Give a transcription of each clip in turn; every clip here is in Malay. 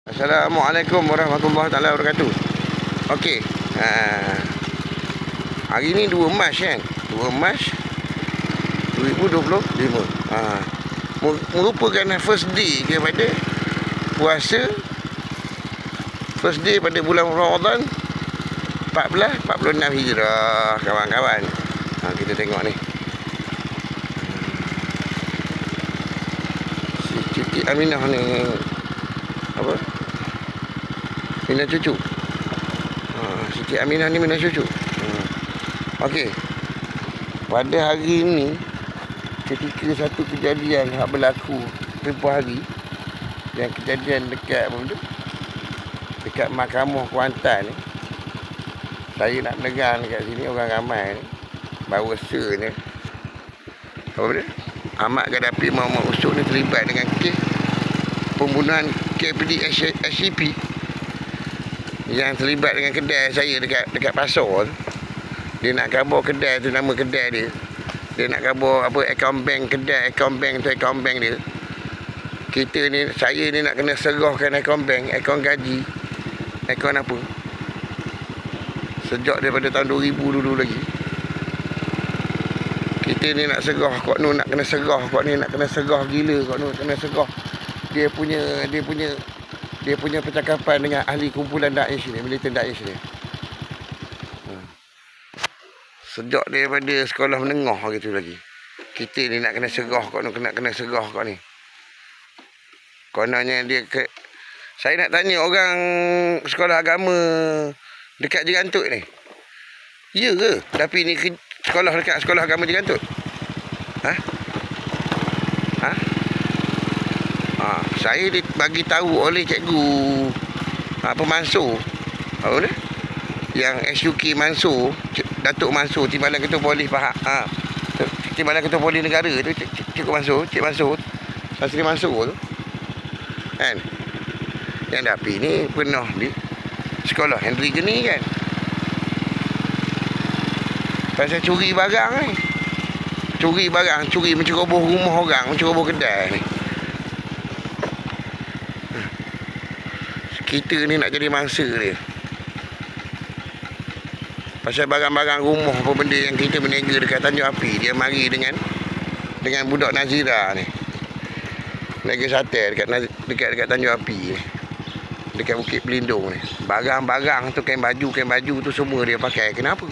Assalamualaikum warahmatullahi taala wabarakatuh. Okey. Hari ni 2 Mac kan? 2 Mac 2025. Merupakan first day kepada puasa. First day pada bulan Ramadan 1446 Hijrah, kawan-kawan. Kita tengok ni. Siti Aminah ni apa? Minah cucu. Siti Aminah ni minah cucu. Okey. Pada hari ini ketika satu kejadian yang berlaku tempoh hari, yang kejadian dekat apa tu? Dekat Mahkamah Kuantan ni. Saya nak dengar dekat sini orang ramai ni bahawa ni apa dia? Ahmad Gaddafi Muhammad Usuk ni terlibat dengan kes pembunuhan KPD SCP yang terlibat dengan kedai saya dekat pasar tu. Dia nak khabar kedai tu, nama kedai dia. Dia nak khabar apa akaun bank kedai, akaun bank tu akaun bank dia. Kita ni, saya ni nak kena serahkan akaun bank, akaun gaji, akaun apa. Sejak daripada tahun 2000 dulu lagi. Kita ni nak serah kok nu, nak kena serah kok ni, nak kena serah gila kok nu, kena serah. Dia punya percakapan dengan ahli kumpulan Daesh ni, militan Daesh ni. Sejak daripada sekolah menengah gitu lagi. Kita ni nak kena serah kok ni, kena serah kok ni. Kononnya dia saya nak tanya orang sekolah agama dekat Jerantut ni. Ya ke? Tapi ni sekolah dekat sekolah agama Jerantut? Saya dibagi tahu oleh cikgu Mansur. Apa ni? Yang SUK Mansur, Datuk Mansur, Timbalan Ketua Polis Timbalan Ketua Polis Negara tu, Cik Mansur, Sri Mansur tu. Kan? Yang Dapi ni pernah di sekolah Henry Geni kan. Pasal curi barang ni. Curi barang, menceroboh rumah orang, menceroboh kedai ni. Kita ni nak jadi mangsa dia. Pasal barang-barang rumah apa benda yang kita berniaga dekat Tanjung Api, dia mari dengan budak Nazira ni. Niaga sate dekat Tanjung Api ni. Dekat Bukit Pelindung ni. Barang-barang tu, kain baju tu semua dia pakai. Kenapa?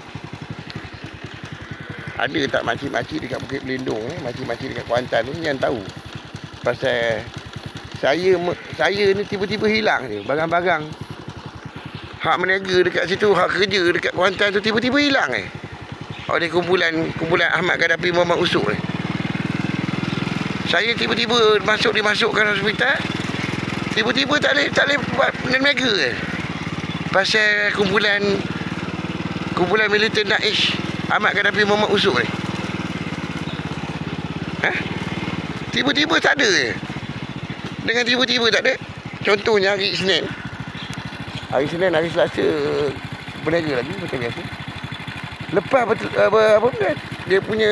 Ada tak makcik-makcik dekat Bukit Pelindung ni, makcik-makcik dekat Kuantan ni yang tahu. Pasal saya ni tiba-tiba hilang je barang-barang. Hak meniaga dekat situ, hak kerja dekat Kuantan tu tiba-tiba hilang oleh kumpulan Ahmad Gaddafi Muhammad Usuk ni. Saya tiba-tiba dimasukkan hospital. Tiba-tiba tak boleh buat niaga pasal kumpulan militan Daesh Ahmad Gaddafi Muhammad Usuk ni. Tiba-tiba tak ada Dengan tiba-tiba tak ada. Contohnya hari Senin, hari Selasa berniaga lagi macam biasa. Lepas apa dia punya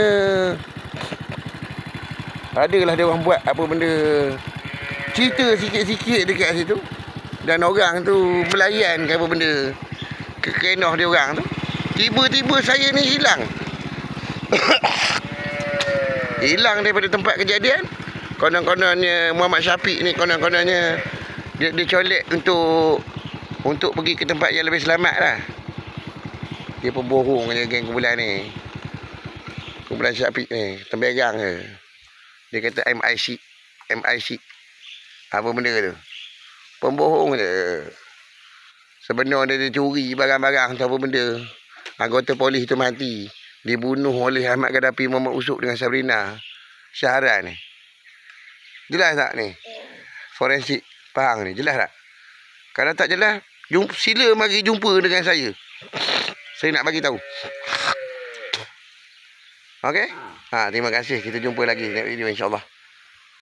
adalah dia orang buat apa benda, cerita sikit-sikit dekat situ, dan orang tu melayan ke apa benda kekenah dia orang tu. Tiba-tiba saya ni hilang. Hilang daripada tempat kejadian. Konon-kononnya Muhammad Syafiq ni, konon-kononnya dia colek untuk pergi ke tempat yang lebih selamat lah. Dia pembohong je geng kumpulan ni. Kumpulan Syafiq ni temberang je. Dia kata MIC apa benda tu, pembohong je. Sebenarnya dia curi barang-barang tu apa benda. Anggota polis tu mati, dibunuh oleh Ahmad Gaddafi Muhammad Usuk dengan Sabrina Syahran ni. Jelas tak ni? Forensik Pahang ni, jelas tak? Kalau tak jelas, sila mari jumpa dengan saya. Saya nak bagi tahu. Okey? Terima kasih. Kita jumpa lagi dalam video insya-Allah.